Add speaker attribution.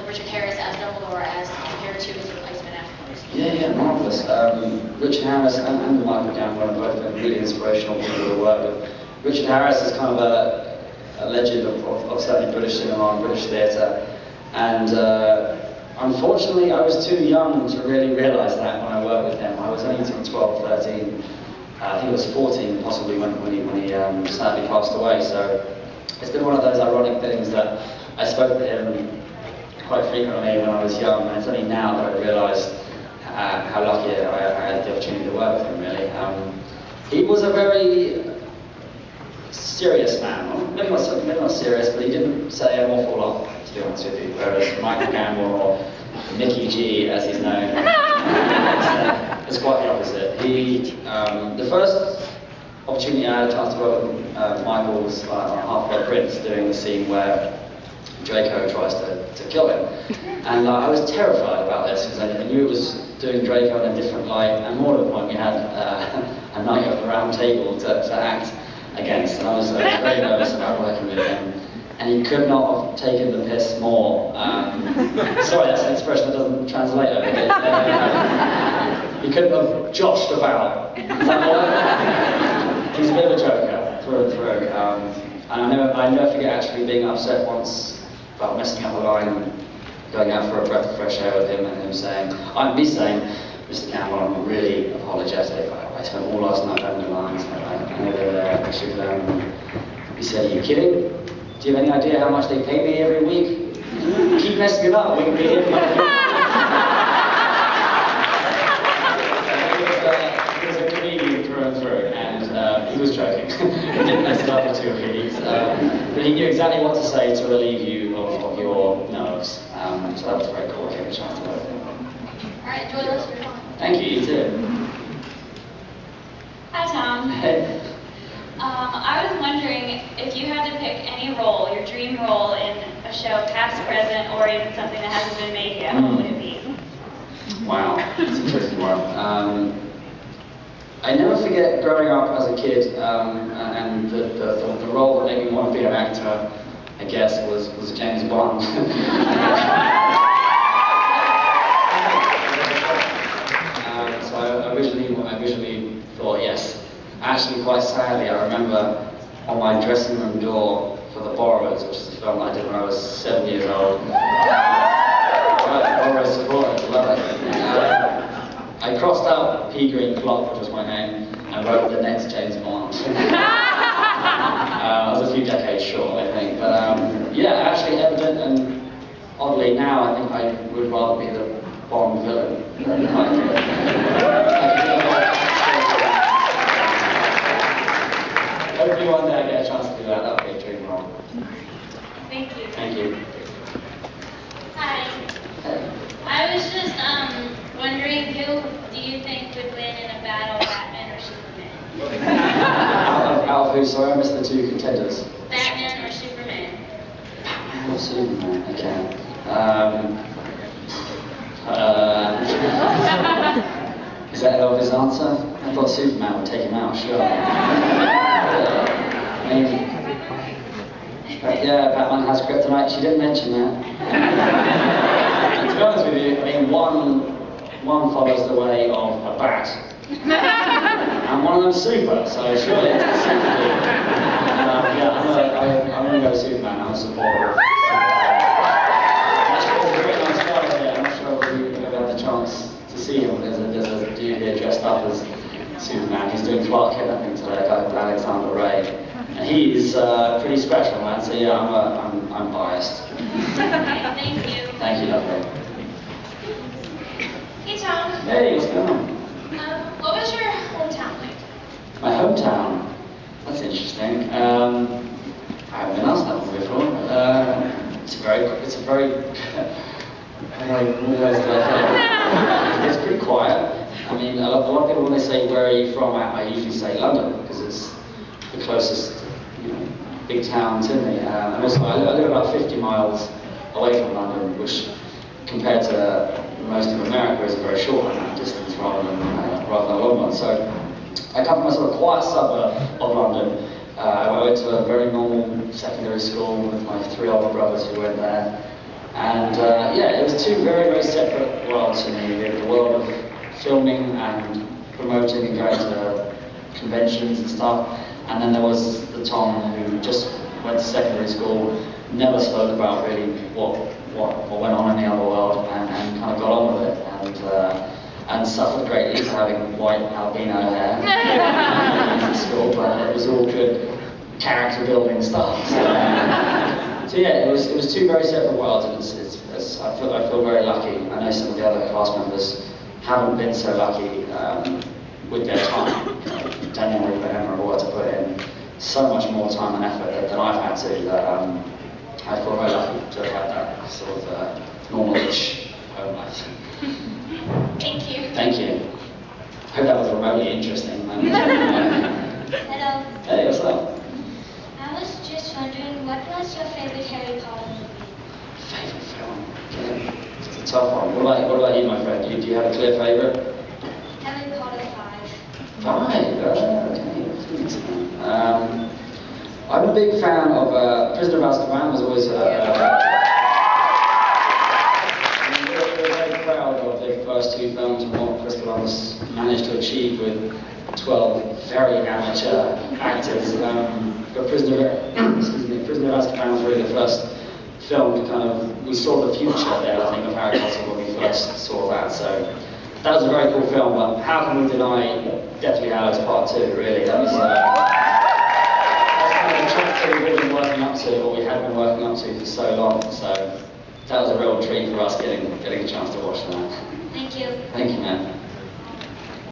Speaker 1: Richard Harris as Dumbledore as compared to his replacement afterwards?
Speaker 2: Yeah, marvellous. Richard Harris and Michael Gambon have both been really inspirational people to work with. Richard Harris is kind of a legend of certainly British cinema and British theatre, and unfortunately I was too young to really realise that when I worked with him. I was only 12, 13, I think it was 14 possibly when he sadly passed away, so it's been one of those ironic things that I spoke to him quite frequently when I was young, and it's only now that I realised how lucky I had the opportunity to work with him, really. He was a very serious man, well, maybe not serious, but he didn't say an awful lot, to be honest with you, whereas Michael Gambon, or Mickey G as he's known, it's quite the opposite. The first opportunity I had a chance to work with Michael was on Half-Blood Prince, doing the scene where Draco tries to kill him. And I was terrified about this because I knew it was doing Draco in a different light, and more to the point we had a Knight of the Round Table to act against, and I was very nervous about working with him. And he could not have taken the piss more. Sorry, that's an expression that doesn't translate over here. He couldn't have joshed about. He's a bit of a joker, through and through. And I never forget actually being upset once about messing up a line, going out for a breath of fresh air with him, and him saying, Mr. Campbell, I'm really apologetic. I spent all last night having the lines. I know they were there. I should He said, are you kidding? Do you have any idea how much they pay me every week? Keep messing it up. We can be here for like He was a comedian through and through, and he was joking. He didn't mess it up for 2 weeks. But he knew exactly what to say to relieve you of your nerves. So that was very cool. I gave a chance to work with him.
Speaker 1: Alright, enjoy the rest of your time.
Speaker 2: Thank you, you too.
Speaker 3: Hi, Tom.
Speaker 2: Hey.
Speaker 3: I was wondering if you had to pick any role, your dream role in a show, past, present, or even something that hasn't been made yet, what would it be?
Speaker 2: Wow, that's a tricky one. I never forget growing up as a kid, and the role that made me want to be an actor, I guess, was James Bond. So I originally thought yes. Actually, quite sadly, I remember on my dressing room door for The Borrowers, which is a film I did when I was 7 years old. Borrowers supporter, love it. I crossed out P. Green Clock, which was my name, and wrote the next James Bond. I was a few decades short, I think. But yeah, actually evident, and oddly now, I think I would rather be the Bond villain than hopefully one day I get a chance to do that. That would be a dream role.
Speaker 3: Thank you.
Speaker 2: Thank you.
Speaker 3: Hi.
Speaker 2: Hey.
Speaker 3: I was just wondering, who do you think would win in a battle, Batman or Superman?
Speaker 2: Out of who? Sorry, I missed the 2 contenders.
Speaker 3: Batman or Superman?
Speaker 2: Batman or Superman? Okay. Is that Elvis' answer? I thought Superman would take him out, sure. Yeah, Batman has kryptonite. She didn't mention that. To be honest with you, I mean, one follows the way of a bat, and one of them's super. So surely it's the super dude. Yeah, I'm going to go Superman. I'm a supporter. There's a very nice guy here. I'm not sure if you've ever had the chance to see him. There's a dude here dressed up as Superman. He's doing Clark Kent, I think, today, a guy called Alexander Ray. And he's pretty special, man. So yeah, I'm biased.
Speaker 3: Thank you.
Speaker 2: Thank you, lovely.
Speaker 3: Hey, Tom.
Speaker 2: Hey, what's going on?
Speaker 3: What was your hometown like?
Speaker 2: My hometown? That's interesting. I haven't been asked that one before. It's a very it's pretty quiet. I mean, a lot of people, when they say, where are you from, I usually say London, because it's the closest, big town to me. And also, I live about 50 miles away from London, which, compared to most of America, is a very short amount of distance rather than a long one. So, I come from a sort of quiet suburb of London. I went to a very normal secondary school with my 3 older brothers who went there. And yeah, it was two very, very separate worlds to me. The world of filming and promoting and going to conventions and stuff. And then there was the Tom who just went to secondary school, never spoke about really what went on in the other world, and kind of got on with it. And suffered greatly for having white albino hair in school, but it was all good character building stuff. So yeah, it was two very separate worlds, and I feel very lucky. I know some of the other cast members haven't been so lucky with their time. Daniel and Emma were to put in so much more time and effort than I've had to, that I feel very lucky to have had that sort of normal-ish home life.
Speaker 3: Thank you.
Speaker 2: Thank you. I hope that was remotely interesting.
Speaker 4: Hello.
Speaker 2: Hey, what's up?
Speaker 4: I was just wondering, what was your favorite Harry Potter movie?
Speaker 2: Favorite film? Okay. It's a tough one. What about you, my friend? Do you have a clear favorite?
Speaker 4: Harry Potter 5.
Speaker 2: 5? Okay. I'm a big fan of Prisoner of Azkaban. Was always we're very proud of the first two films and what Chris Columbus managed to achieve with 12 very amateur actors. But Prisoner of Azkaban was really the first film to kind of, we saw the future there, I think, of Harry Potter when we first saw that. So that was a very cool film, but how can we deny Deathly Hallows Part 2, really? That was kind of the track that we've been working up to, or we had been working up to for so long. So that was a real treat for us getting a chance to watch that.
Speaker 4: Thank you.
Speaker 2: Thank you, man.